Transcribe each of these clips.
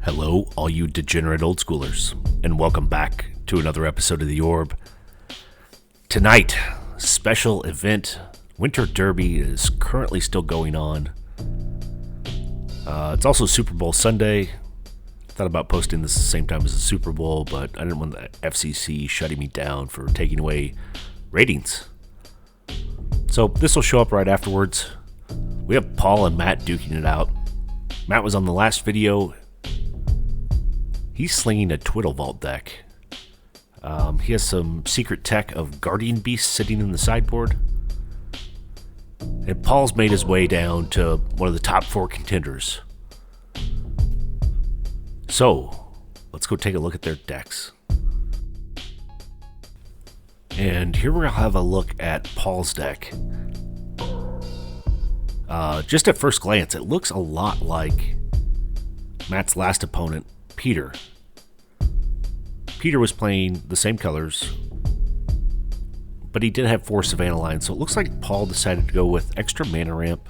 Hello, all you degenerate old schoolers, and welcome back to another episode of The Orb. Tonight, special event, Winter Derby is currently still going on. It's also Super Bowl Sunday. Thought about posting this at the same time as the Super Bowl, but I didn't want the FCC shutting me down for taking away ratings. So this will show up right afterwards. We have Paul and Matt duking it out. Matt was on the last video. He's slinging a twiddle-vault deck. He has some secret tech of Guardian Beast sitting in the sideboard. And Paul's made his way down to one of the top 4 contenders. So, let's go take a look at their decks. And here we'll have a look at Paul's deck. Just at first glance, it looks a lot like Matt's last opponent, Peter. Peter was playing the same colors, but he did have 4 Savannah lines, so it looks like Paul decided to go with extra mana ramp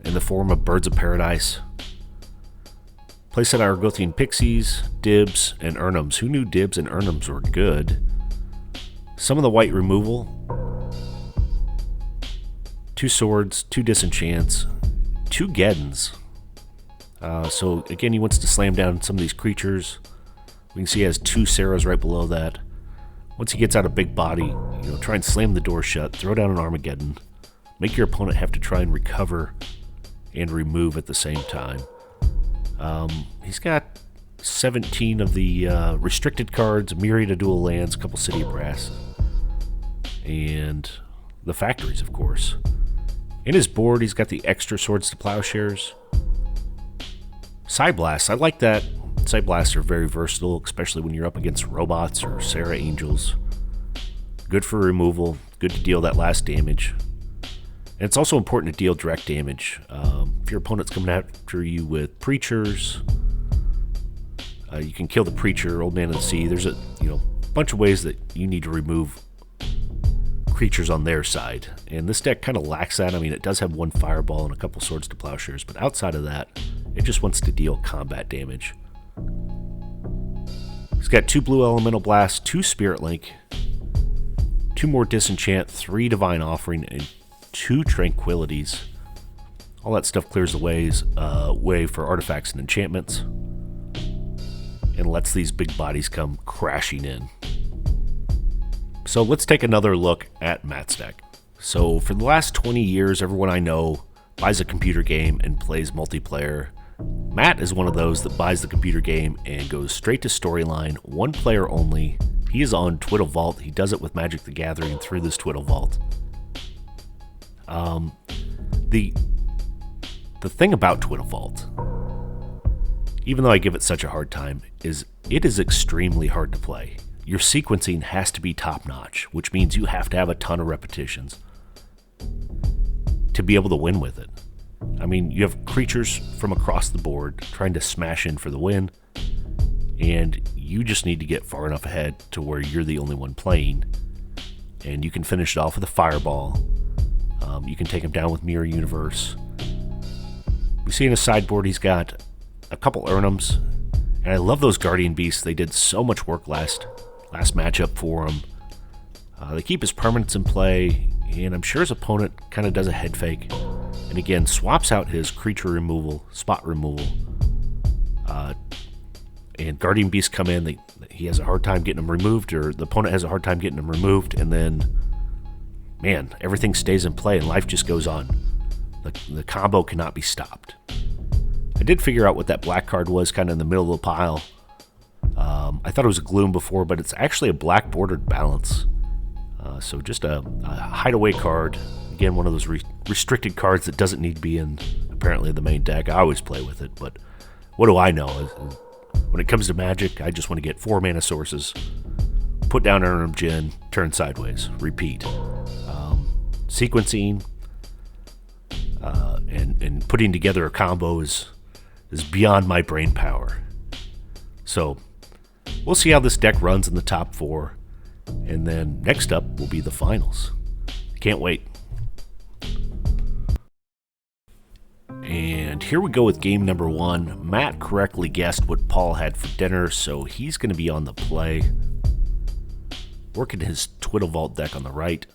in the form of Birds of Paradise. Playset Argothian Pixies, Dibs, and Erhnams. Who knew Dibs and Erhnams were good? Some of the white removal. 2 swords, 2 disenchants, 2 Geddons. So again, he wants to slam down some of these creatures. We can see he has 2 Sarahs right below that. Once he gets out a big body, try and slam the door shut, throw down an Armageddon, make your opponent have to try and recover and remove at the same time. He's got 17 of the restricted cards, a myriad of dual lands, a couple City of Brass, and the factories, of course. In his board, he's got the extra Swords to Plowshares. Side Blasts, I like that. Side Blasts are very versatile, especially when you're up against robots or Sarah Angels. Good for removal, good to deal that last damage. And it's also important to deal direct damage. If your opponent's coming after you with Preachers, you can kill the Preacher, Old Man of the Sea. There's a bunch of ways that you need to remove creatures on their side. And this deck kind of lacks that. I mean, it does have 1 Fireball and a couple Swords to Plowshares, but outside of that, it just wants to deal combat damage. He's got 2 Blue Elemental Blasts, 2 Spirit Link, 2 more Disenchant, 3 Divine Offering, and 2 Tranquilities. All that stuff clears the way for artifacts and enchantments, and lets these big bodies come crashing in. So let's take another look at Matt's deck. So for the last 20 years, everyone I know buys a computer game and plays multiplayer. Matt is one of those that buys the computer game and goes straight to storyline, 1 player only. He is on twiddle-vault. He does it with Magic the Gathering through this twiddle-vault. The thing about twiddle-vault, even though I give it such a hard time, is it is extremely hard to play. Your sequencing has to be top-notch, which means you have to have a ton of repetitions to be able to win with it. I mean, you have creatures from across the board trying to smash in for the win, and you just need to get far enough ahead to where you're the only one playing, and you can finish it off with a Fireball. You can take him down with Mirror Universe. We see in his sideboard he's got a couple Erhnams, and I love those Guardian Beasts. They did so much work last matchup for him. They keep his permanents in play, and I'm sure his opponent kind of does a head fake, and again swaps out his creature removal, spot removal, and Guardian Beasts come in. He has a hard time getting them removed, or the opponent has a hard time getting them removed, and then, man, everything stays in play and life just goes on. The combo cannot be stopped. I did figure out what that black card was kind of in the middle of the pile. I thought it was a Gloom before, but it's actually a black bordered Balance. So just a hideaway card. Again, one of those restricted cards that doesn't need to be in, apparently, the main deck. I always play with it, but what do I know? When it comes to Magic, I just want to get 4 mana sources, put down ErhnamGeddon, turn sideways, repeat. Sequencing and putting together a combo is beyond my brain power. So we'll see how this deck runs in the top 4, and then next up will be the finals. Can't wait. And And here we go with game number 1. Matt correctly guessed what Paul had for dinner, so he's going to be on the play. Working his twiddle-vault deck on the right.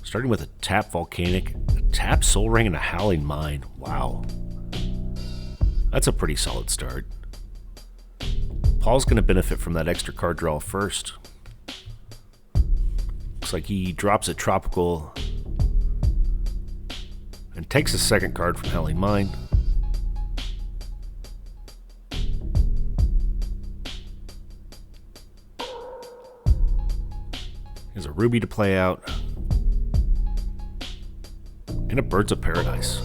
Starting with a tap Volcanic, a tap Soul Ring, and a Howling Mine. Wow. That's a pretty solid start. Paul's going to benefit from that extra card draw first. Looks like he drops a Tropical and takes a second card from Howling Mine. Here's a Ruby to play out. And a Birds of Paradise.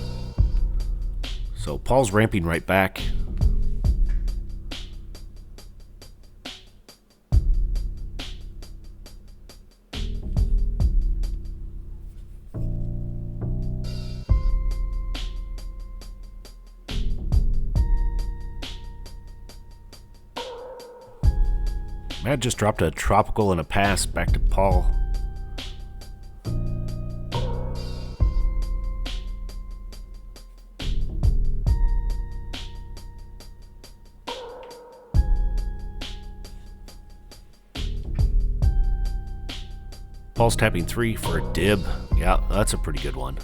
So Paul's ramping right back. Matt just dropped a Tropical and a pass back to Paul. Paul's tapping 3 for a dib. Yeah, that's a pretty good one.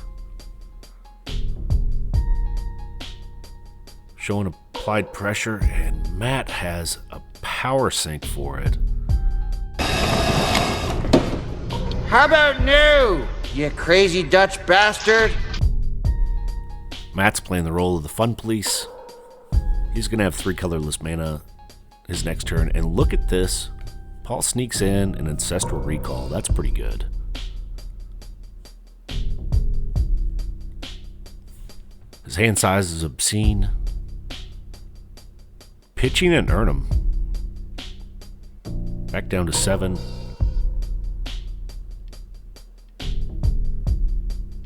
Showing applied pressure, and Matt has a power sink for it. How about new, you crazy Dutch bastard? Matt's playing the role of the Fun Police. He's going to have 3 colorless mana his next turn, and look at this. Paul sneaks in an Ancestral Recall. That's pretty good. His hand size is obscene. Pitching an Erhnam. Back down to 7.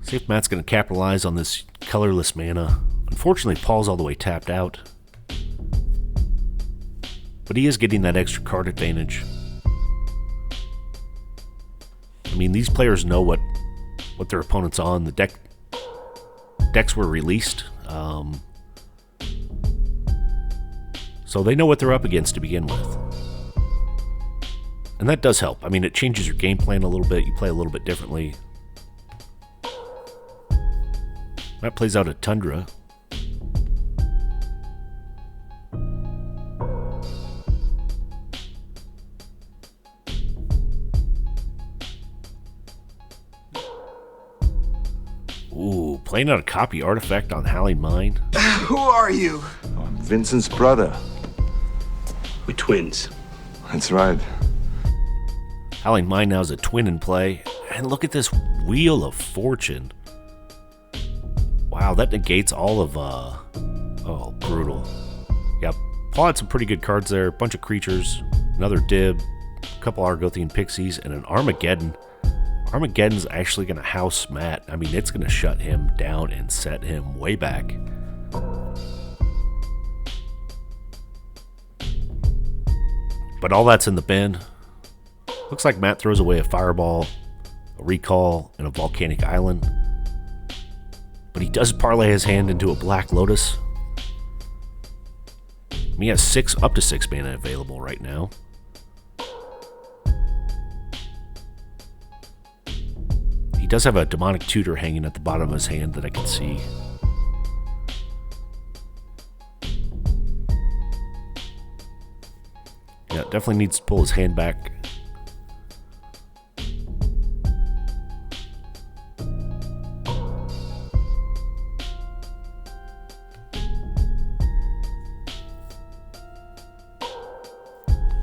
See if Matt's going to capitalize on this colorless mana. Unfortunately, Paul's all the way tapped out. But he is getting that extra card advantage. I mean, these players know what their opponent's on. The decks were released. So they know what they're up against to begin with. And that does help. I mean, it changes your game plan a little bit. You play a little bit differently. Matt plays out a Tundra. Ooh, playing out a copy artifact on Howling Mine. Who are you? I'm Vincent's brother. We're twins. That's right. Howling Mine now is a twin in play. And look at this Wheel of Fortune. Wow, that negates all of, oh, brutal. Yep, Paul had some pretty good cards there. A bunch of creatures, another Dib, a couple Argothian Pixies, and an Armageddon. Armageddon's actually going to house Matt. I mean, it's going to shut him down and set him way back. But all that's in the bin. Looks like Matt throws away a Fireball, a Recall, and a Volcanic Island. But he does parlay his hand into a Black Lotus. He has up to 6 mana available right now. He does have a Demonic Tutor hanging at the bottom of his hand that I can see. Yeah, definitely needs to pull his hand back.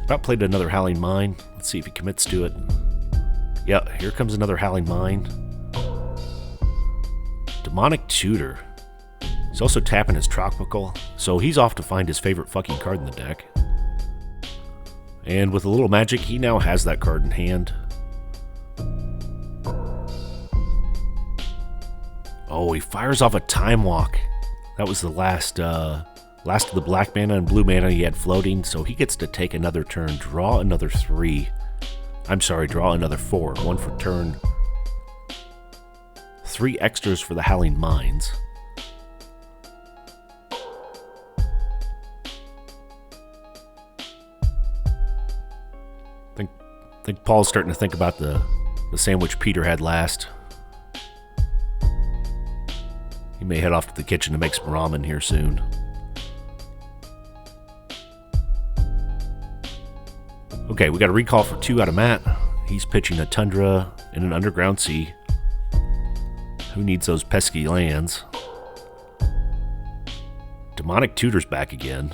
About played another Howling Mine. Let's see if he commits to it. Yeah, here comes another Howling Mine. Demonic Tutor. He's also tapping his Tropical, so he's off to find his favorite fucking card in the deck. And with a little magic, he now has that card in hand. Oh, he fires off a Time Walk. That was the last of the black mana and blue mana he had floating, so he gets to take another turn, draw another 3. I'm sorry, draw another 4. 1 for turn. 3 extras for the Howling Mines. think Paul's starting to think about the sandwich Peter had last. He may head off to the kitchen to make some ramen here soon. Okay, we got a recall for 2 out of Matt. He's pitching a Tundra and an Underground Sea. Who needs those pesky lands? Demonic Tutor's back again.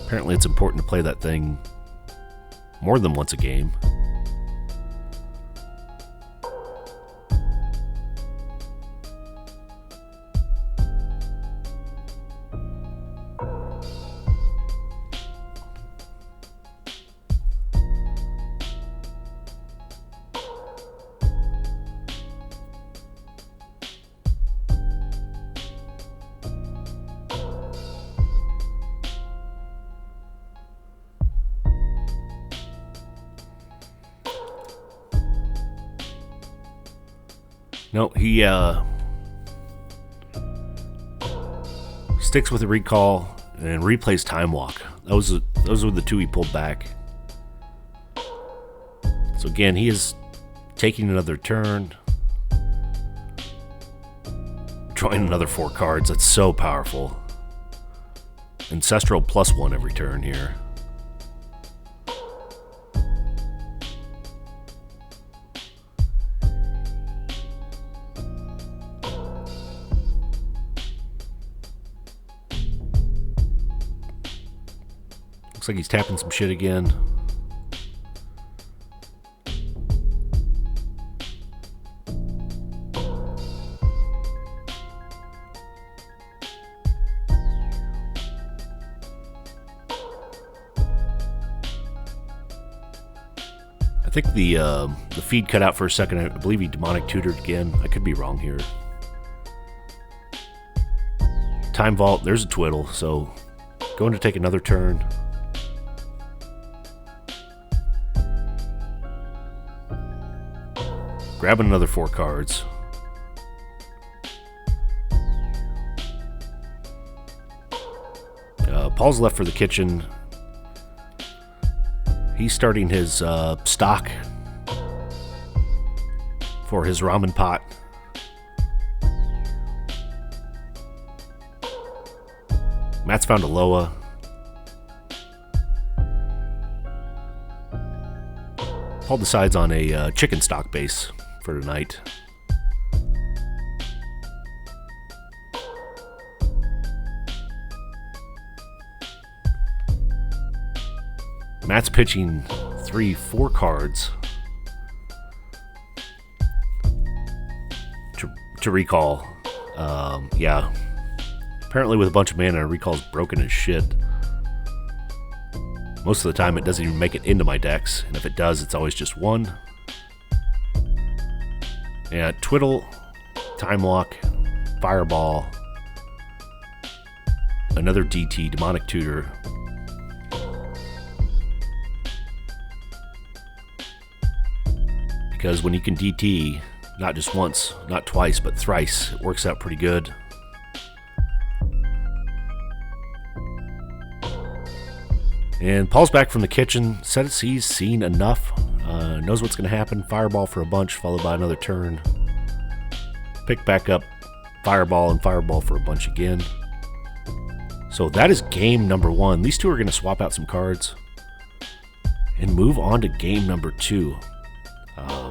Apparently it's important to play that thing more than once a game. No, he sticks with the recall and replays Time Walk. Those were the 2 he pulled back. So again, he is taking another turn, drawing another 4 cards. That's so powerful. Ancestral +1 every turn here. Looks like he's tapping some shit again. I think the feed cut out for a second. I believe he demonic tutored again. I could be wrong here. Time Vault, there's a twiddle, so going to take another turn. Grabbing another 4 cards. Paul's left for the kitchen. He's starting his stock for his ramen pot. Matt's found a Loa. Paul decides on a chicken stock base for tonight. Matt's pitching 3-4 cards to recall. Yeah. Apparently with a bunch of mana, recall's broken as shit. Most of the time it doesn't even make it into my decks, and if it does, it's always just 1. Yeah, Twiddle, Time Lock, Fireball, another DT, Demonic Tutor. Because when you can DT, not just once, not twice, but thrice, it works out pretty good. And Paul's back from the kitchen, says he's seen enough, knows what's going to happen. Fireball for a bunch, followed by another turn. Pick back up Fireball and Fireball for a bunch again. So that is game number 1. These 2 are going to swap out some cards and move on to game number 2.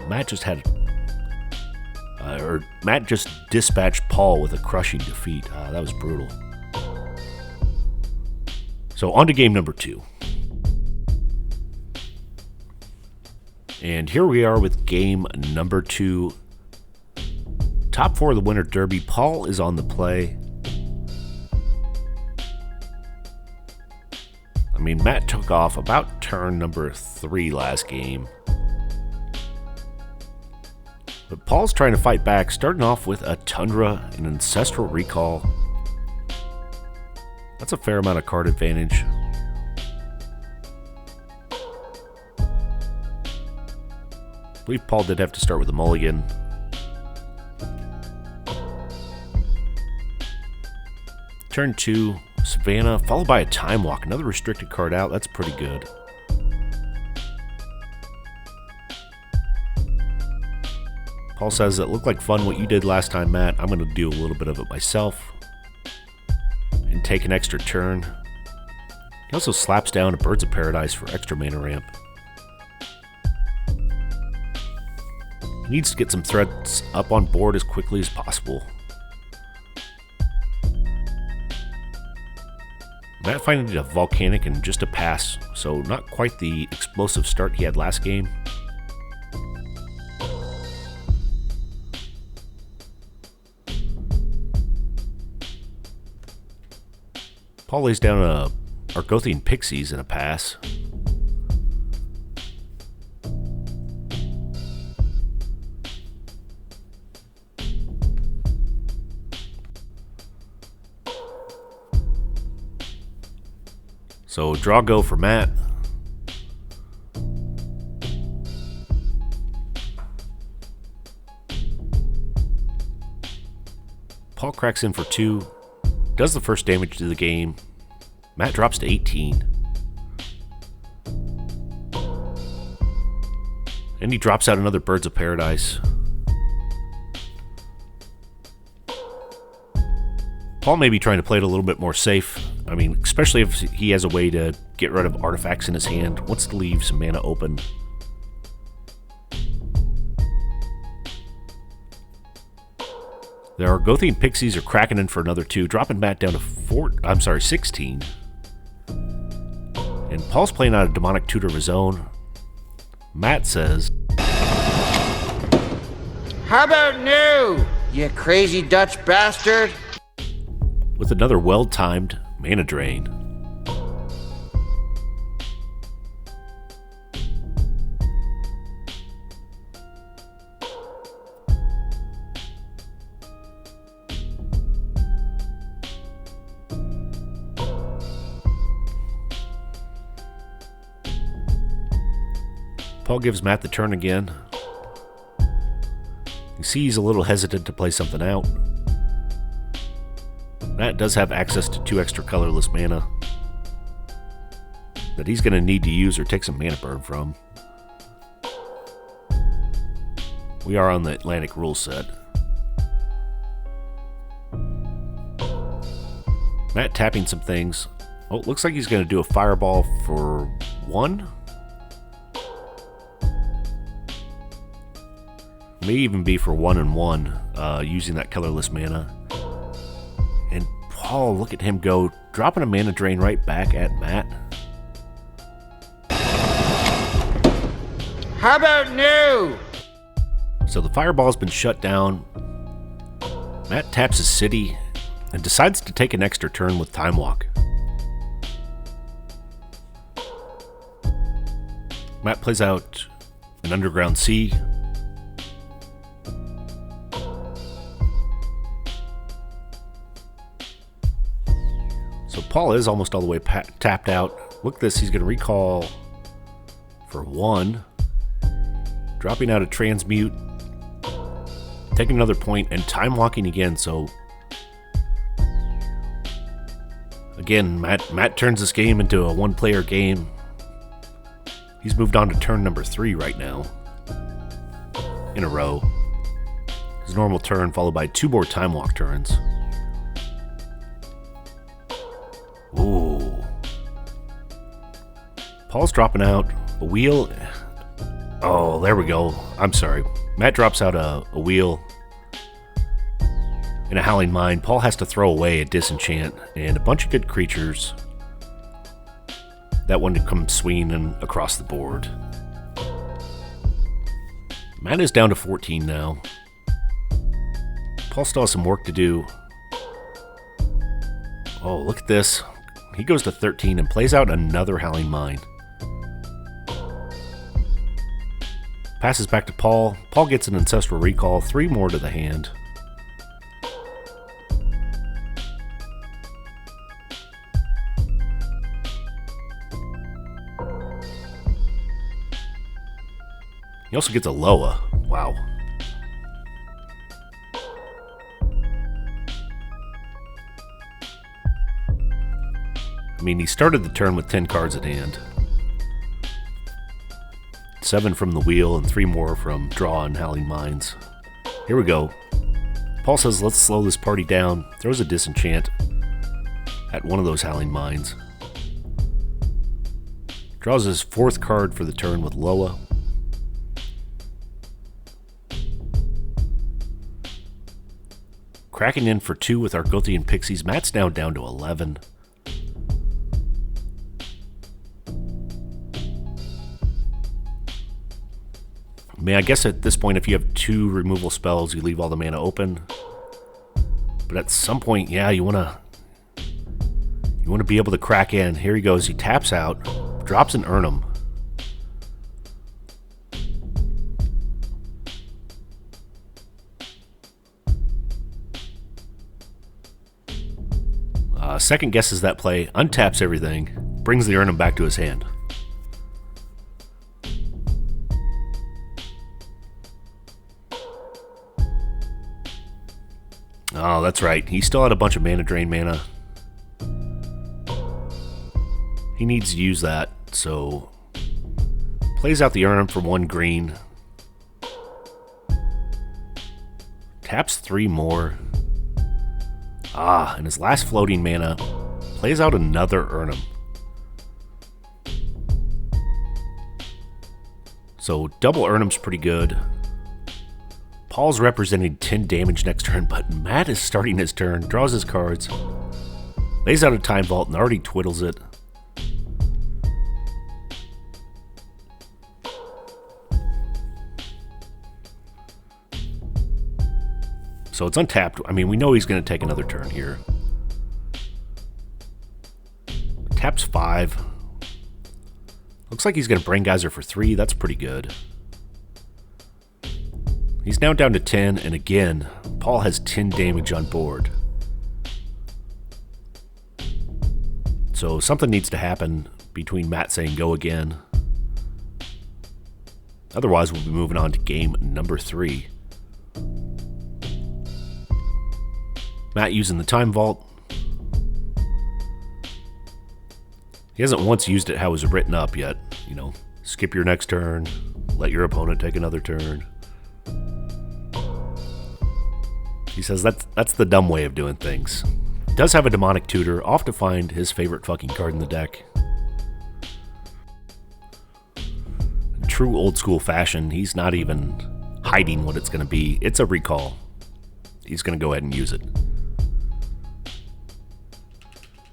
Matt just dispatched Paul with a crushing defeat. That was brutal. So on to game number 2. And here we are with game number 2. Top 4 of the Winter Derby. Paul is on the play. I mean, Matt took off about turn number 3 last game. But Paul's trying to fight back, starting off with a Tundra and Ancestral Recall. That's a fair amount of card advantage. I believe Paul did have to start with a mulligan. Turn 2, Savannah, followed by a Time Walk. Another restricted card out. That's pretty good. Paul says, it looked like fun what you did last time, Matt. I'm going to do a little bit of it myself. And take an extra turn. He also slaps down a Birds of Paradise for extra mana ramp. He needs to get some threats up on board as quickly as possible. Matt finding a Volcanic and just a pass, so not quite the explosive start he had last game. Paul lays down a Argothian Pixies and a pass. So draw go for Matt. Paul cracks in for 2. Does the first damage to the game. Matt drops to 18. And he drops out another Birds of Paradise. Paul may be trying to play it a little bit more safe. I mean, especially if he has a way to get rid of artifacts in his hand. Wants to leave some mana open. The Argothian Pixies are cracking in for another 2, dropping Matt down to 16. And Paul's playing out a Demonic Tutor of his own. Matt says, How about new, you crazy Dutch bastard? With another well-timed mana drain. Paul gives Matt the turn again. You see he's a little hesitant to play something out. Matt does have access to 2 extra colorless mana that he's going to need to use or take some mana burn from. We are on the Atlantic rule set. Matt tapping some things. Oh, it looks like he's going to do a Fireball for 1. May even be for 1 and 1, using that colorless mana. And Paul, look at him go, dropping a mana drain right back at Matt. How about new? So the Fireball's been shut down. Matt taps his city and decides to take an extra turn with Time Walk. Matt plays out an Underground Sea. So Paul is almost all the way tapped out. Look at this, he's going to recall for 1. Dropping out a Transmute. Taking another point and Time Walking again, so... Again, Matt turns this game into a 1-player game. He's moved on to turn number 3 right now. In a row. His normal turn followed by 2 more Time Walk turns. Ooh. Paul's dropping out a wheel. Oh, there we go. I'm sorry. Matt drops out a wheel and a Howling Mine. Paul has to throw away a Disenchant and a bunch of good creatures. That one to come swinging across the board. Matt is down to 14 now. Paul still has some work to do. Oh, look at this. He goes to 13 and plays out another Howling Mine. Passes back to Paul. Paul gets an Ancestral Recall, 3 more to the hand. He also gets a Loa. Wow. mean, he started the turn with 10 cards at hand. 7 from the wheel and 3 more from draw and Howling Mines. Here we go. Paul says, let's slow this party down. Throws a disenchant at one of those Howling Mines. Draws his 4th card for the turn with Loa. Cracking in for 2 with Argothian Pixies. Matt's now down to 11. I mean, I guess at this point, if you have 2 removal spells, you leave all the mana open. But at some point, yeah, you want to be able to crack in. Here he goes. He taps out, drops an Erhnam. Second guesses that play, untaps everything, brings the Erhnam back to his hand. Oh, that's right. He still had a bunch of mana drain mana. He needs to use that, so plays out the Erhnam for 1 green. Taps 3 more. And his last floating mana plays out another Erhnam. So double Erhnam's pretty good. Paul's representing 10 damage next turn, but Matt is starting his turn, draws his cards, lays out a Time Vault and already twiddles it. So it's untapped. I mean, we know he's going to take another turn here. Taps 5. Looks like he's going to Brain Geyser for 3. That's pretty good. He's now down to 10, and again, Paul has 10 damage on board. So something needs to happen between Matt saying go again. Otherwise, we'll be moving on to game number 3. Matt using the Time Vault. He hasn't once used it how it was written up yet. You know, skip your next turn, let your opponent take another turn. He says that's the dumb way of doing things. Does have a Demonic Tutor, off to find his favorite fucking card in the deck. In true old school fashion, he's not even hiding what it's going to be. It's a recall. He's going to go ahead and use it.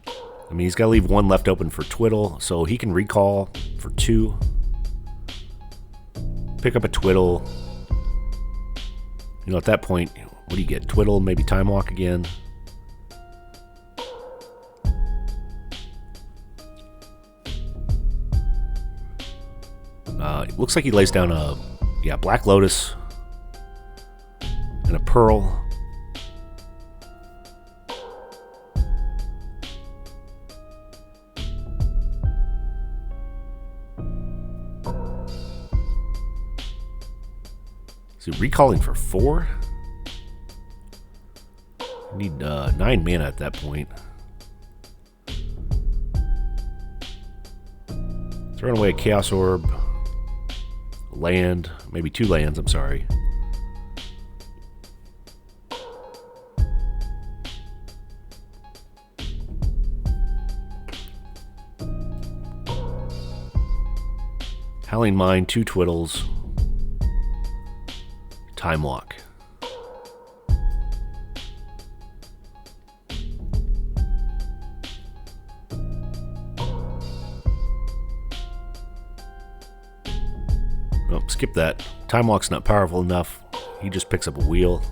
I mean, he's got to leave 1 left open for Twiddle, so he can recall for 2. Pick up a Twiddle. You know, at that point, what do you get? Twiddle, maybe Time Walk again. It looks like he lays down a Black Lotus and a Pearl. Is he recalling for 4? I need 9 mana at that point. Throwing away a Chaos Orb. A land. Maybe 2 lands, I'm sorry. Howling Mine, 2 Twiddles. Time Walk. Oh, skip that. Time Walk's not powerful enough. He just picks up a wheel.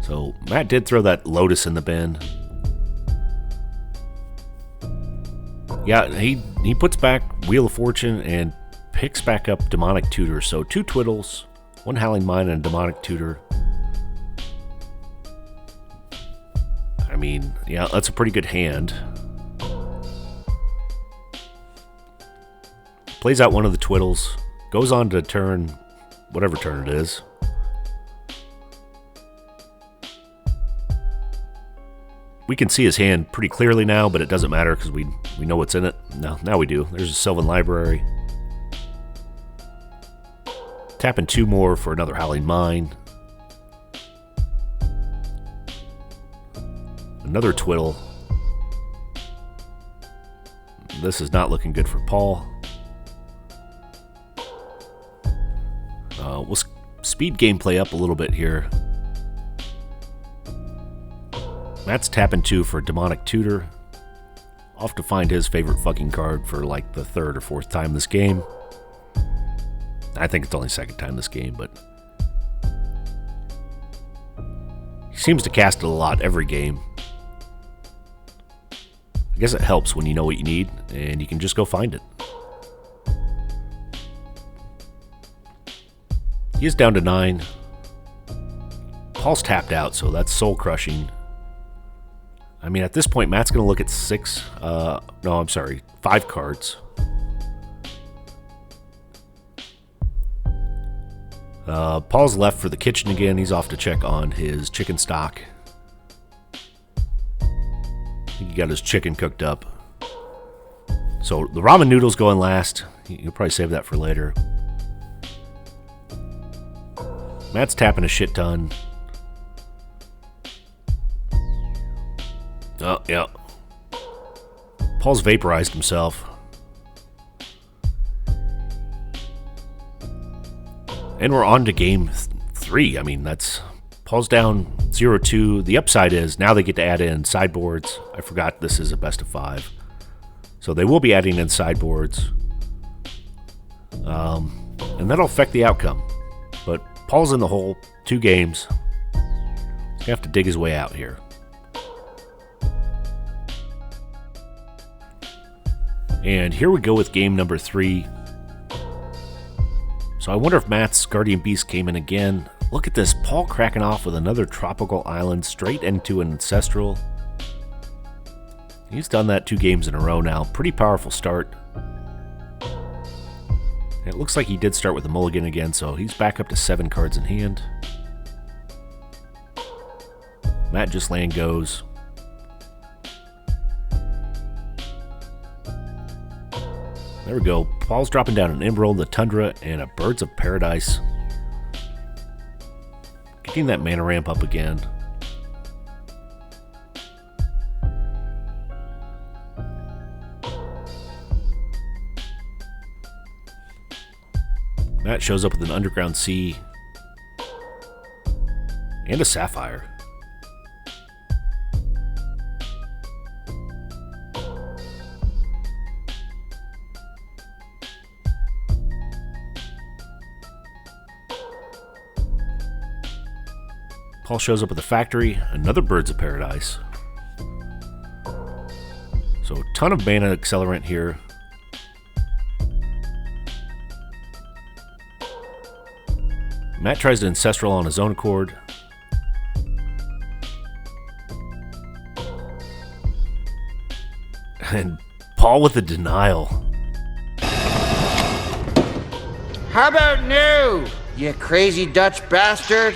So Matt did throw that Lotus in the bin. Yeah, he puts back Wheel of Fortune and picks back up Demonic Tutor. So 2 Twiddles, 1 Howling Mine, and a Demonic Tutor. I mean, yeah, that's a pretty good hand. Plays out one of the twiddles. Goes on to turn, whatever turn it is. We can see his hand pretty clearly now, but it doesn't matter because we know what's in it. No, now we do. There's a Sylvan Library. Tapping 2 more for another Howling Mine. Another twiddle. This is not looking good for Paul. We'll speed gameplay up a little bit here. Matt's tapping 2 for Demonic Tutor. Off to find his favorite fucking card for like the 3rd or 4th time this game. I think it's only 2nd time this game, but he seems to cast it a lot every game. I guess it helps when you know what you need and you can just go find it. He is down to 9. Paul's tapped out, so that's soul crushing. I mean, at this point, Matt's going to look at 5 cards. Paul's left for the kitchen again. He's off to check on his chicken stock. I think he got his chicken cooked up. So the ramen noodles going last. You'll probably save that for later. Matt's tapping a shit ton. Oh, yeah. Paul's vaporized himself. And we're on to game 3. I mean, that's... Paul's down 0-2. The upside is now they get to add in sideboards. I forgot this is a best of 5. So they will be adding in sideboards. And that'll affect the outcome. But Paul's in the hole. 2 games. He's going to have to dig his way out here. And here we go with game number 3. So I wonder if Matt's Guardian Beast came in again. Look at this, Paul cracking off with another tropical island straight into an Ancestral. He's done that 2 games in a row now. Pretty powerful start. It looks like he did start with a mulligan again, so he's back up to 7 cards in hand. Matt just land goes. There we go. Paul's dropping down an Emerald, the Tundra, and a Birds of Paradise. Getting that mana ramp up again. Matt shows up with an Underground Sea and a Sapphire. Paul shows up with a Factory, another Birds of Paradise. So a ton of mana accelerant here. Matt tries to Ancestral on his own accord. And Paul with a Denial. How about new, you crazy Dutch bastard?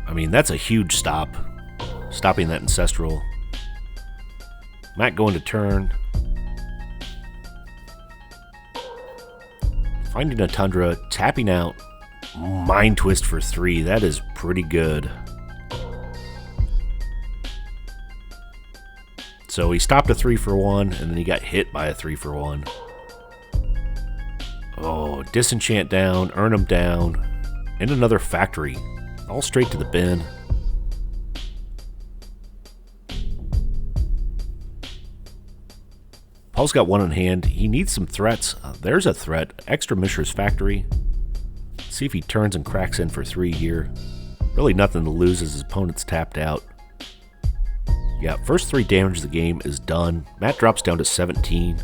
I mean, that's a huge stop. Stopping that Ancestral. Matt going to turn. Finding a Tundra, tapping out. Mind Twist for 3. That is pretty good. So he stopped a 3-for-1, and then he got hit by a 3-for-1. Oh, Disenchant down, Earn 'em down, and another Factory. All straight to the bin. Paul's got 1 in hand. He needs some threats. There's a threat. Extra Mishra's Factory. Let's see if he turns and cracks in for 3 here. Really nothing to lose as his opponent's tapped out. Yeah, first 3 damage of the game is done. Matt drops down to 17.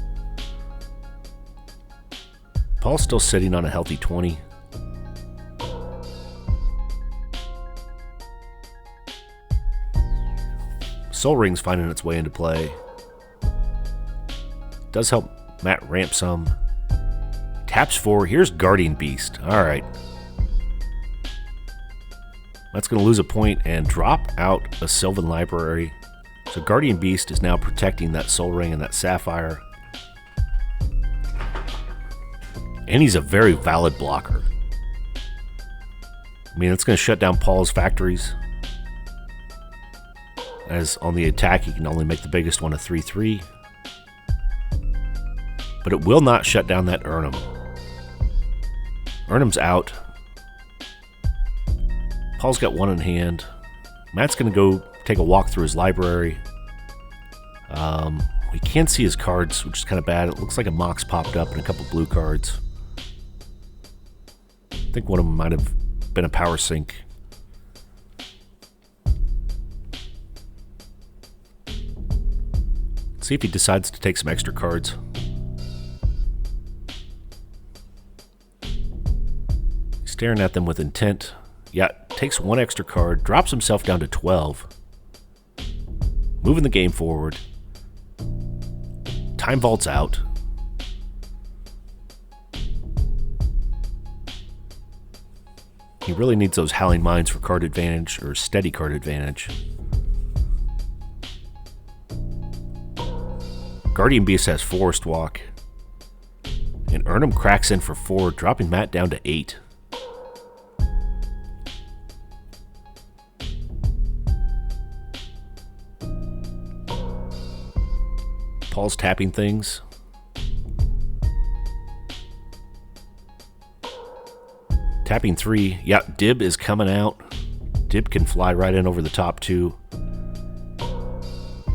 Paul's still sitting on a healthy 20. Soul Ring's finding its way into play. Does help Matt ramp some. Taps 4. Here's Guardian Beast. Alright. That's going to lose a point and drop out a Sylvan Library. So Guardian Beast is now protecting that Soul Ring and that Sapphire. And he's a very valid blocker. I mean, it's going to shut down Paul's factories. As on the attack, he can only make the biggest one a 3/3. But it will not shut down that Erhnam. Erhnam's out. Paul's got one in hand. Matt's going to go take a walk through his library. We can't see his cards, which is kind of bad. It looks like a Mox popped up and a couple blue cards. I think one of them might have been a power sink. Let's see if he decides to take some extra cards. He's staring at them with intent. Yeah, takes one extra card, drops himself down to 12. Moving the game forward. Time Vault's out. He really needs those Howling Mines for card advantage, or steady card advantage. Guardian Beast has Forest Walk. And Erhnam cracks in for 4, dropping Matt down to 8. Paul's tapping things. Tapping 3. Yeah, Dib is coming out. Dib can fly right in over the top 2.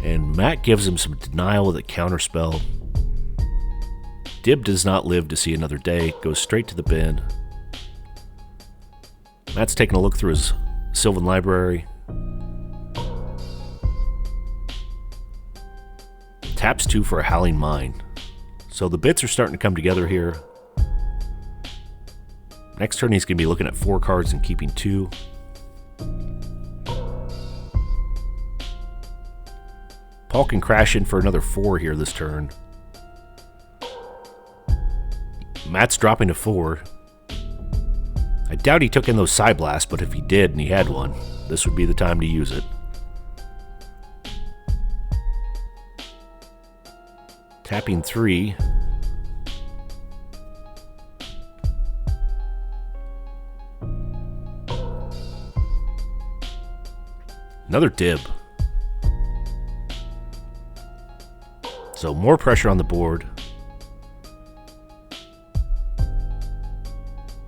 And Matt gives him some denial with a counterspell. Dib does not live to see another day. Goes straight to the bin. Matt's taking a look through his Sylvan Library. Taps 2 for a Howling Mine. So the bits are starting to come together here. Next turn he's going to be looking at 4 cards and keeping 2. Paul can crash in for another 4 here this turn. Matt's dropping to 4. I doubt he took in those Psy Blasts, but if he did and he had one, this would be the time to use it. Tapping 3. Another Dib. So more pressure on the board.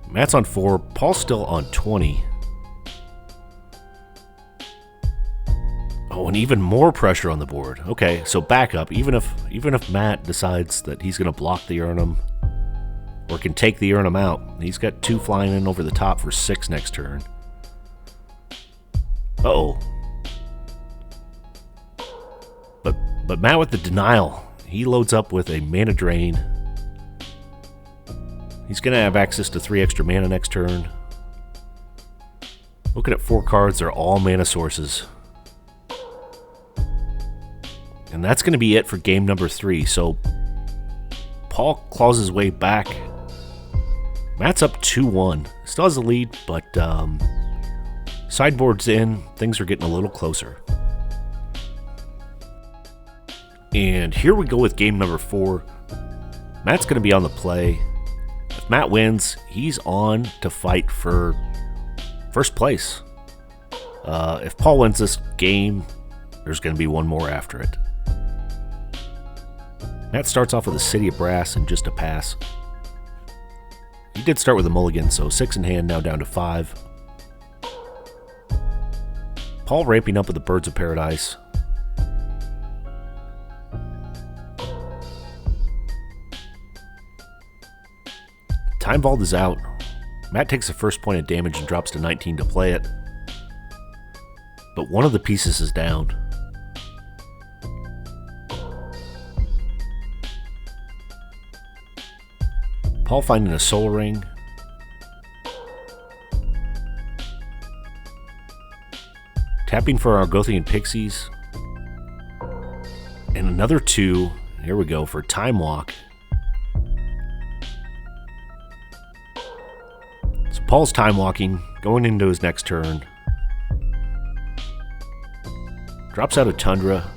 Matt's on 4. Paul's still on 20. Oh, and even more pressure on the board. Okay, so back up. Even if Matt decides that he's going to block the Erhnam or can take the Erhnam out, he's got 2 flying in over the top for 6 next turn. Uh-oh. But Matt with the denial. He loads up with a mana drain. He's going to have access to 3 extra mana next turn. Looking at 4 cards, they're all mana sources. And that's going to be it for game number 3. So Paul claws his way back. Matt's up 2-1. Still has the lead, but sideboard's in. Things are getting a little closer. And here we go with game number 4. Matt's going to be on the play. If Matt wins, he's on to fight for first place. If Paul wins this game, there's going to be one more after it. Matt starts off with a City of Brass and just a pass. He did start with a mulligan, so 6 in hand, now down to 5. Paul ramping up with the Birds of Paradise. Time Vault is out. Matt takes the first point of damage and drops to 19 to play it. But one of the pieces is down. Paul finding a Soul Ring. Tapping for our Argothian Pixies. And another 2. Here we go for Time Walk. Paul's time walking, going into his next turn. Drops out a Tundra.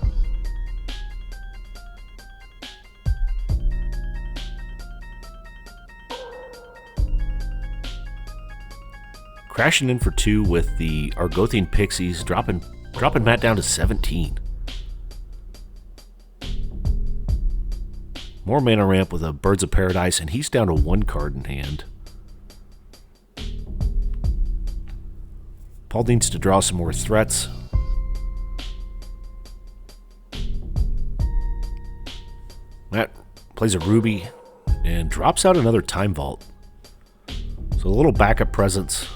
Crashing in for 2 with the Argothian Pixies, dropping Matt down to 17. More mana ramp with a Birds of Paradise, and he's down to 1 card in hand. Paul needs to draw some more threats. Matt plays a Ruby and drops out another Time Vault. So a little backup presence.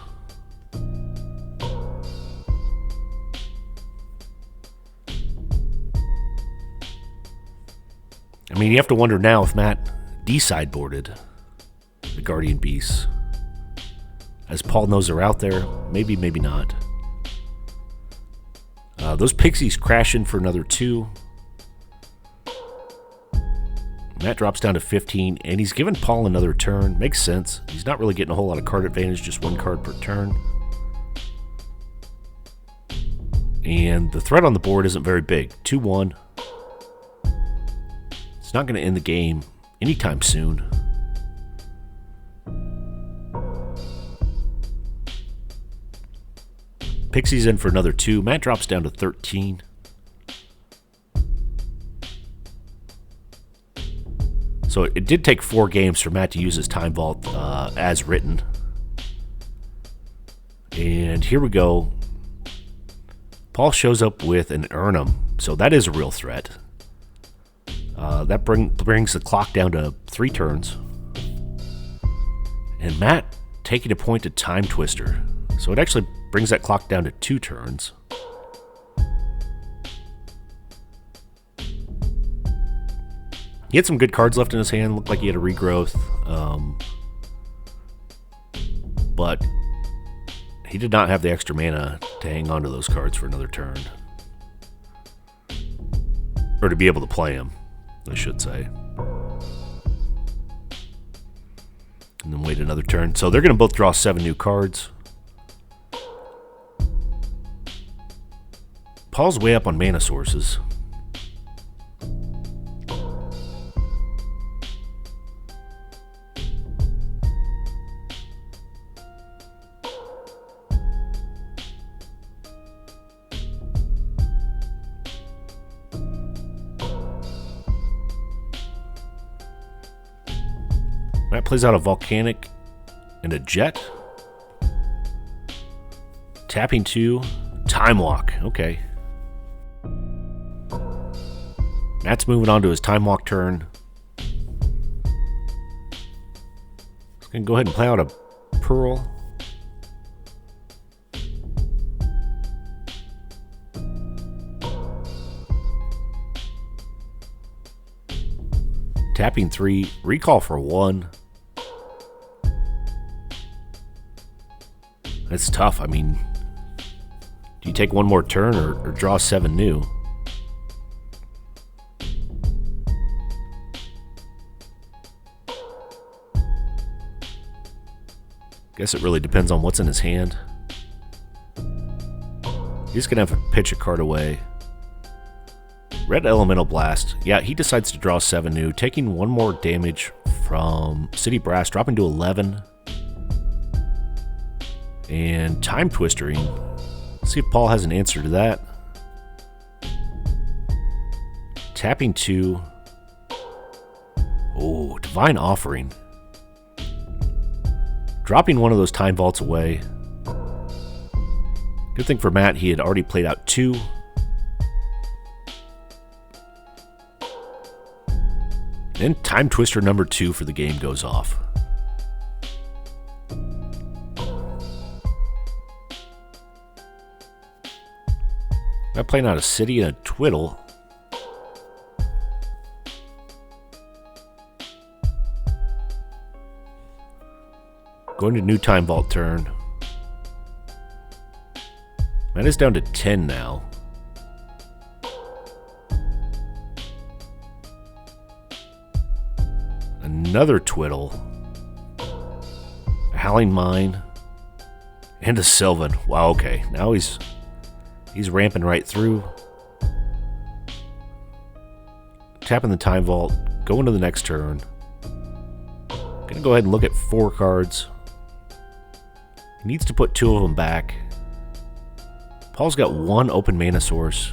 I mean, you have to wonder now if Matt de-sideboarded the Guardian Beasts. As Paul knows they're out there. Maybe, maybe not. Those Pixies crash in for another 2. Matt drops down to 15, and he's given Paul another turn. Makes sense. He's not really getting a whole lot of card advantage, just 1 card per turn. And the threat on the board isn't very big. 2-1. It's not going to end the game anytime soon. Pixie's in for another 2. Matt drops down to 13. So it did take 4 games for Matt to use his Time Vault as written. And here we go. Paul shows up with an Erhnam. So that is a real threat. That brings the clock down to 3 turns. And Matt taking a point to Time Twister. So it actually brings that clock down to 2 turns. He had some good cards left in his hand. Looked like he had a regrowth. But he did not have the extra mana to hang on to those cards for another turn. Or to be able to play them, I should say. And then wait another turn. So they're going to both draw 7 new cards. Paul's way up on mana sources. Matt plays out a Volcanic and a Jet. Tapping 2. Time Walk. Okay. Matt's moving on to his Time Walk turn. He's going to go ahead and play out a Pearl. Tapping 3. Recall for 1. That's tough. I mean, do you take 1 more turn or draw 7 new? Guess it really depends on what's in his hand. He's going to have to pitch a card away. Red Elemental Blast. Yeah, he decides to draw 7 new, taking 1 more damage from City Brass, dropping to 11. And Time Twistering. Let's see if Paul has an answer to that. Tapping 2. Oh, Divine Offering. Dropping 1 of those Time Vaults away. Good thing for Matt, he had already played out 2. Then Time Twister number 2 for the game goes off. I'm playing out a City and a Twiddle. Going to new Time Vault turn. That is down to 10 now. Another Twiddle. A Howling Mine. And a Sylvan. Wow, okay. Now he's ramping right through. Tapping the Time Vault. Going to the next turn. Gonna go ahead and look at 4 cards. He needs to put 2 of them back. Paul's got 1 open mana source.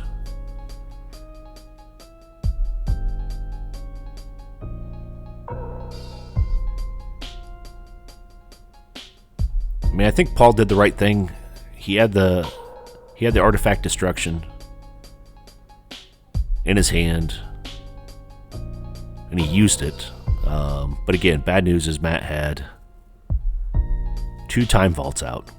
I mean, I think Paul did the right thing. He had the artifact destruction in his hand, and he used it. But again, bad news is Matt had 2 Time Vaults out.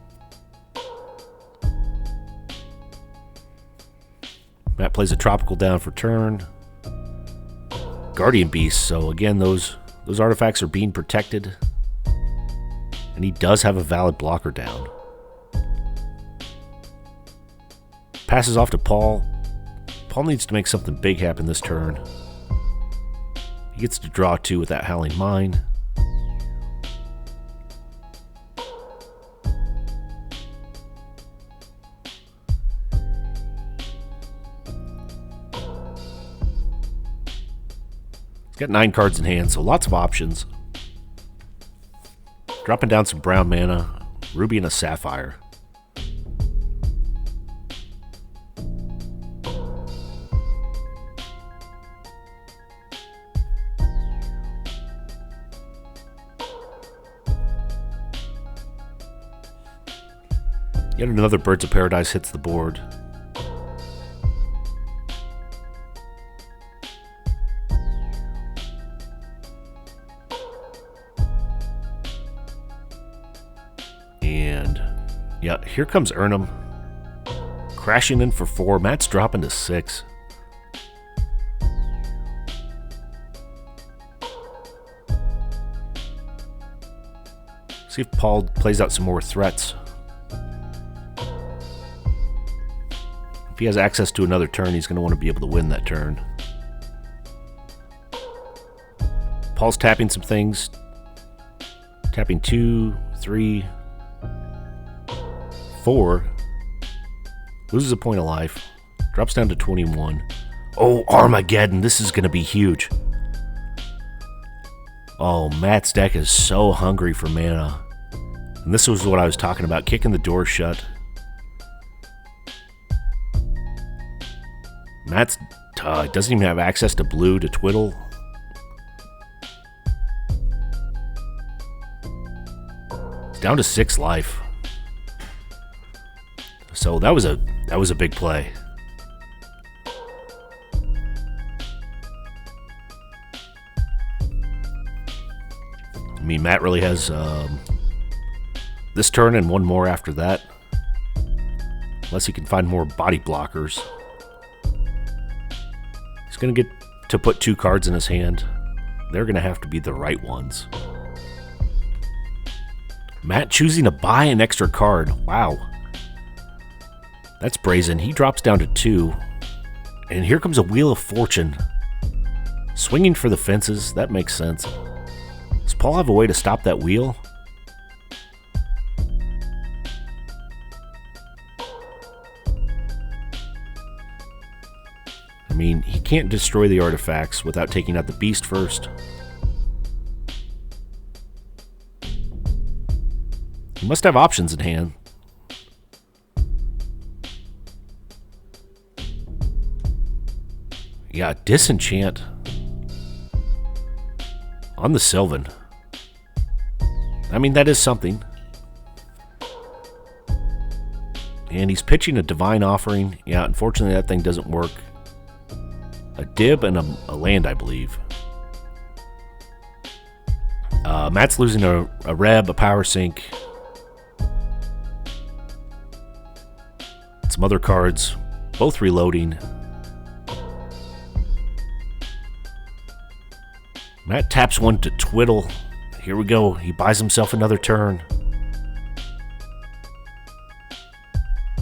Matt plays a Tropical down for turn. Guardian Beast. So again, those artifacts are being protected. And he does have a valid blocker down. Passes off to Paul. Paul needs to make something big happen this turn. He gets to draw 2 with that Howling Mine. He's got 9 cards in hand, so lots of options. Dropping down some brown mana, Ruby and a Sapphire. Yet another Birds of Paradise hits the board. And yeah, here comes Erhnam. Crashing in for 4. Matt's dropping to 6. See if Paul plays out some more threats. If he has access to another turn, he's going to want to be able to win that turn. Paul's tapping some things. Tapping 2, 3, 4. Loses a point of life. Drops down to 21. Oh, ErhnamGeddon. This is going to be huge. Oh, Matt's deck is so hungry for mana. And this was what I was talking about. Kicking the door shut. Matt's doesn't even have access to blue to twiddle. It's down to 6 life. So that was a big play. I mean, Matt really has this turn and one more after that. Unless he can find more body blockers. He's going to get to put 2 cards in his hand. They're going to have to be the right ones. Matt choosing to buy an extra card. Wow. That's brazen. He drops down to 2. And here comes a Wheel of Fortune. Swinging for the fences. That makes sense. Does Paul have a way to stop that wheel? I mean, he can't destroy the artifacts without taking out the beast first. He must have options in hand. Yeah, Disenchant on the Sylvan. I mean, that is something. And he's pitching a Divine Offering. Yeah, unfortunately that thing doesn't work. A Dib and a land, I believe. Matt's losing a Reb, a Power Sink. Some other cards, both reloading. Matt taps 1 to twiddle. Here we go. He buys himself another turn.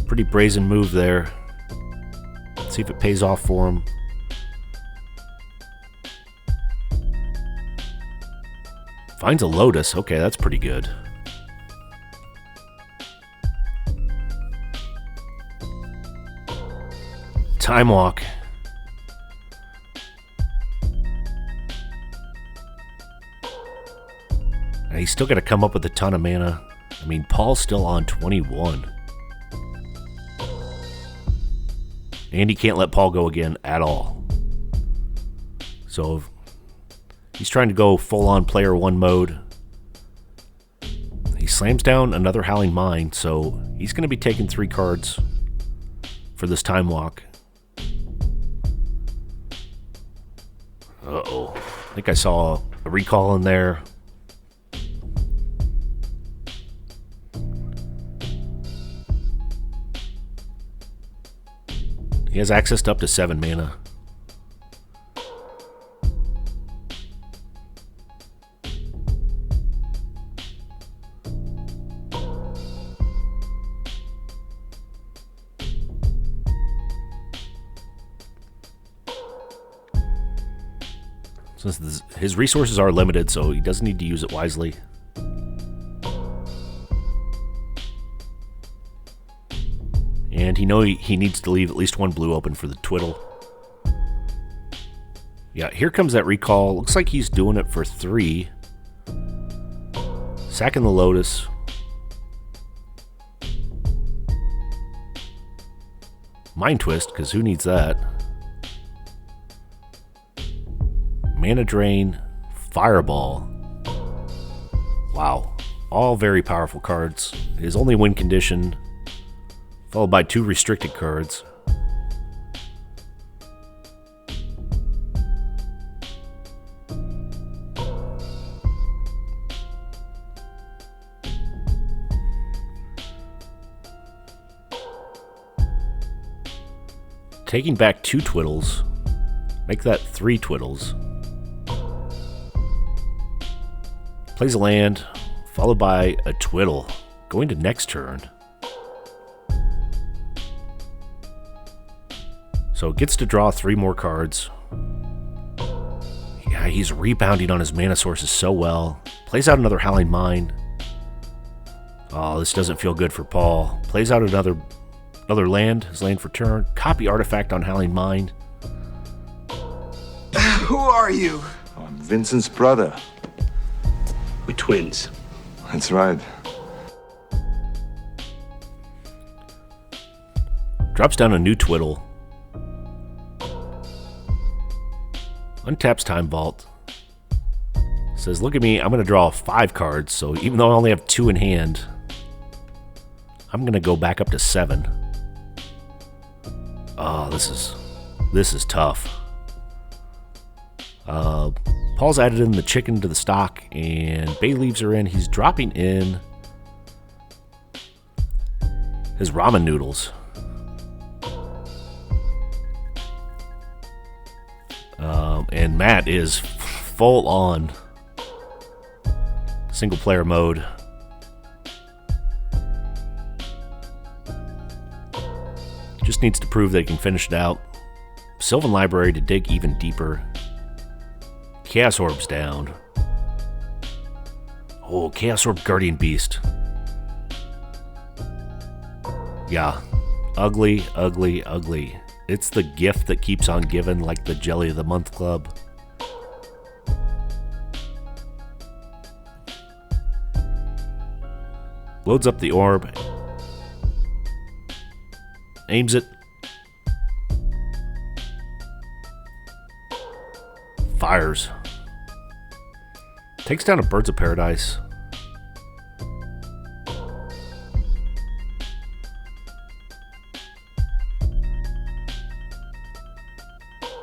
Pretty brazen move there. Let's see if it pays off for him. Finds a Lotus. Okay, that's pretty good. Time Walk. And he's still got to come up with a ton of mana. I mean, Paul's still on 21. And he can't let Paul go again at all. So he's trying to go full-on player one mode. He slams down another Howling Mine, so he's going to be taking 3 cards for this Time Walk. Uh-oh. I think I saw a recall in there. He has access to up to 7 mana. Since his resources are limited, so he doesn't need to use it wisely. And he needs to leave at least 1 blue open for the twiddle. Yeah, here comes that recall. Looks like he's doing it for 3. Sacking the Lotus. Mind Twist, because who needs that? Mana Drain, Fireball. Wow. All very powerful cards. His only win condition, followed by 2 restricted cards. Taking back 2 twiddles. Make that 3 twiddles. Plays a land, followed by a twiddle. Going to next turn. So gets to draw 3 more cards. Yeah, he's rebounding on his mana sources so well. Plays out another Howling Mine. Oh, this doesn't feel good for Paul. Plays out another land, his land for turn. Copy Artifact on Howling Mine. Who are you? I'm Vincent's brother. We're twins. That's right. Drops down a new twiddle. Untaps Time Vault. Says, look at me, I'm going to draw 5 cards, so even though I only have 2 in hand, I'm going to go back up to 7. Oh, this is tough. Paul's added in the chicken to the stock, and bay leaves are in. He's dropping in his ramen noodles. And Matt is full on single player mode. Just needs to prove that he can finish it out. Sylvan Library to dig even deeper. Chaos Orb's down. Oh, Chaos Orb Guardian Beast. Yeah. Ugly, ugly, ugly. It's the gift that keeps on giving, like the Jelly of the Month Club. Loads up the orb. Aims it. Fires. Takes down a Birds of Paradise.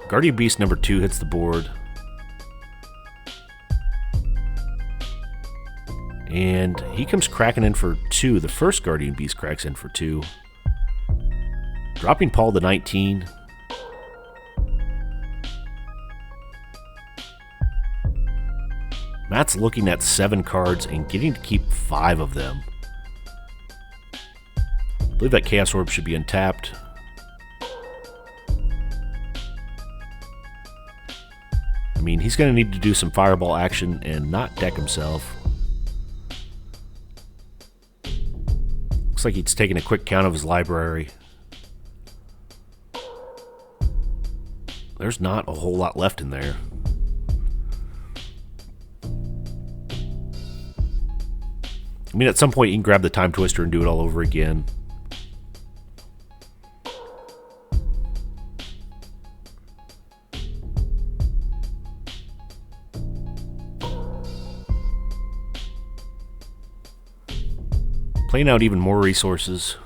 Guardian Beast number 2 hits the board. And he comes cracking in for 2. The first Guardian Beast cracks in for 2. Dropping Paul to 19. Matt's looking at 7 cards and getting to keep 5 of them. I believe that Chaos Orb should be untapped. I mean, he's going to need to do some fireball action and not deck himself. Looks like he's taking a quick count of his library. there's not a whole lot left in there. I mean, at some point you can grab the time twister and do it all over again. Playing out even more resources.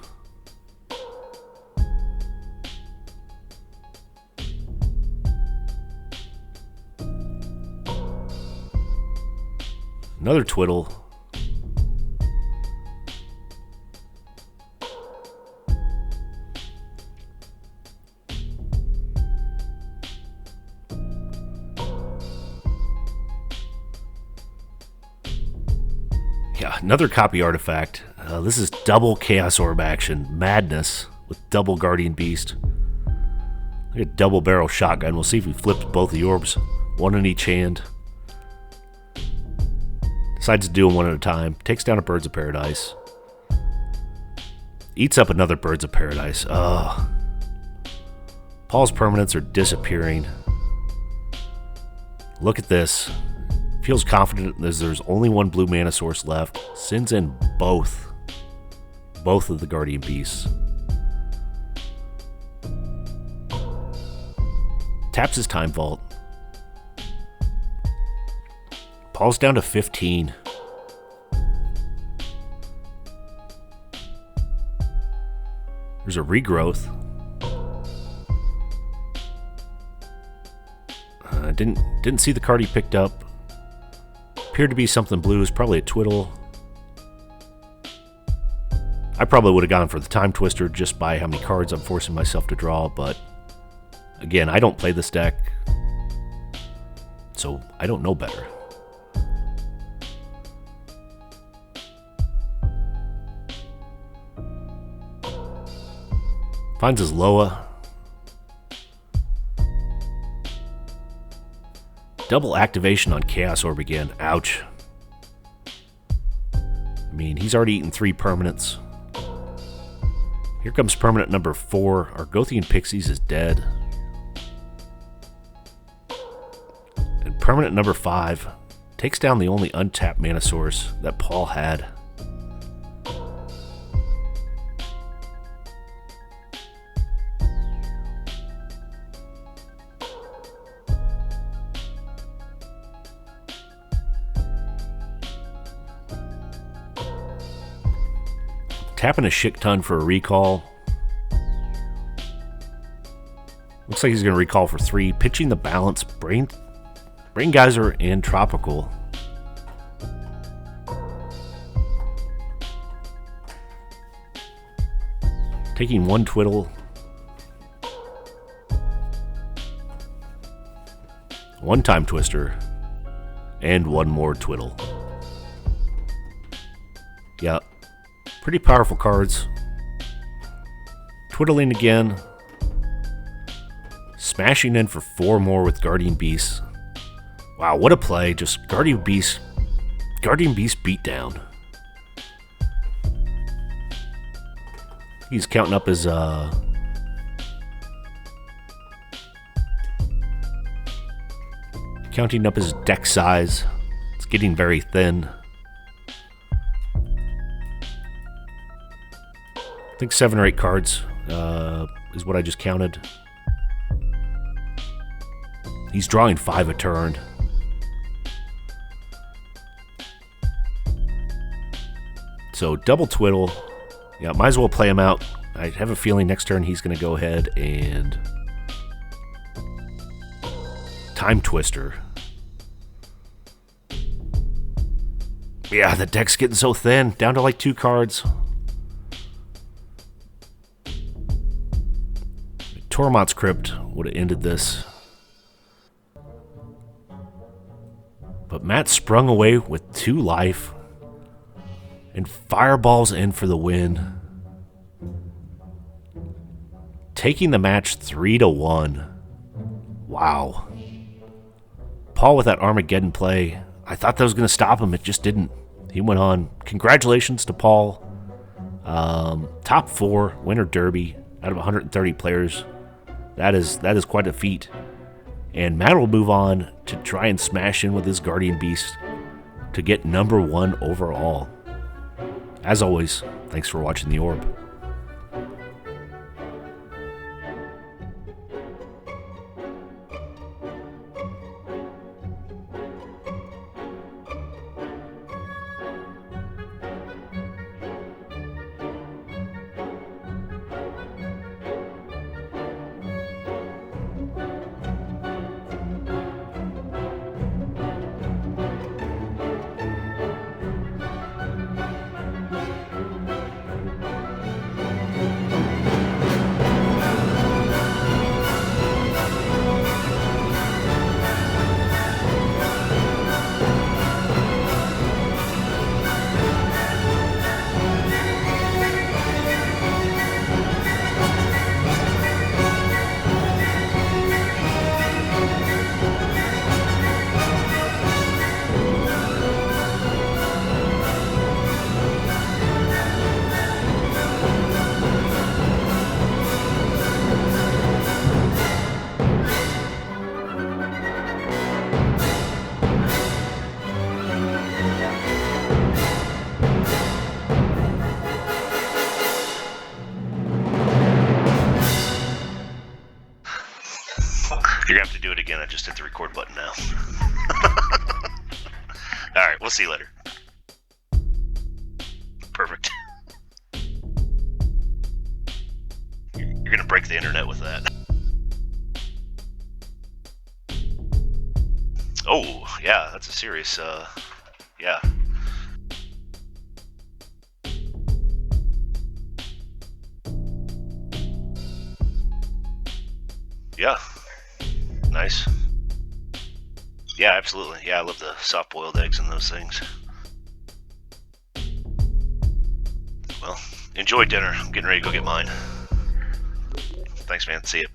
Another twiddle. Yeah, another copy artifact. This is double Chaos Orb action. Madness with double Guardian Beast. Like a double barrel shotgun. We'll see if he flips both the orbs. One in each hand. Decides to do them one at a time. Takes down a Birds of Paradise. Eats up another Birds of Paradise. Ugh. Paul's permanents are disappearing. Look at this. Feels confident as there's only one blue mana source left. Sends in both of the Guardian Beasts. Taps his Time Vault. Paul's down to 15. There's a regrowth. Didn't see the card he picked up. Appeared to be something blue. It's probably a twiddle. I probably would have gone for the Time Twister just by how many cards I'm forcing myself to draw, but again, I don't play this deck, so I don't know better. Finds his Loa. Double activation on Chaos Orb again. Ouch. I mean, he's already eaten 3 permanents. Here comes permanent number 4. Argothian Pixies is dead. And permanent number 5 takes down the only untapped mana source that Paul had. Tapping a shit ton for a recall. Looks like he's going to recall for 3. Pitching the balance. Brain Geyser and Tropical. Taking 1 twiddle. 1 time twister. And 1 more twiddle. Yeah. Pretty powerful cards. Twiddling again. Smashing in for 4 more with Guardian Beasts. Wow, what a play. Just Guardian Beast beatdown. He's counting up his deck size. It's getting very thin. I think 7 or 8 cards is what I just counted. He's drawing 5 a turn. So double twiddle. Yeah, might as well play him out. I have a feeling next turn he's going to go ahead and time twister. Yeah, the deck's getting so thin. Down to like 2 cards. Tormod's Crypt would have ended this. But Matt sprung away with 2 life and fireballs in for the win. Taking the match 3-1. Wow. Paul with that Armageddon play. I thought that was going to stop him. It just didn't. He went on. Congratulations to Paul. Top 4 Winter Derby out of 130 players. That is quite a feat. And Matt will move on to try and smash in with his Guardian Beast to get number 1 overall. As always, thanks for watching The Orb. You're gonna have to do it again. I just hit the record button now. Alright, we'll see you later. Perfect. You're gonna break the internet with that. Oh, yeah, that's a serious, yeah. Yeah. Nice. Yeah, absolutely. Yeah, I love the soft-boiled eggs and those things. Well, enjoy dinner. I'm getting ready to go get mine. Thanks, man. See ya.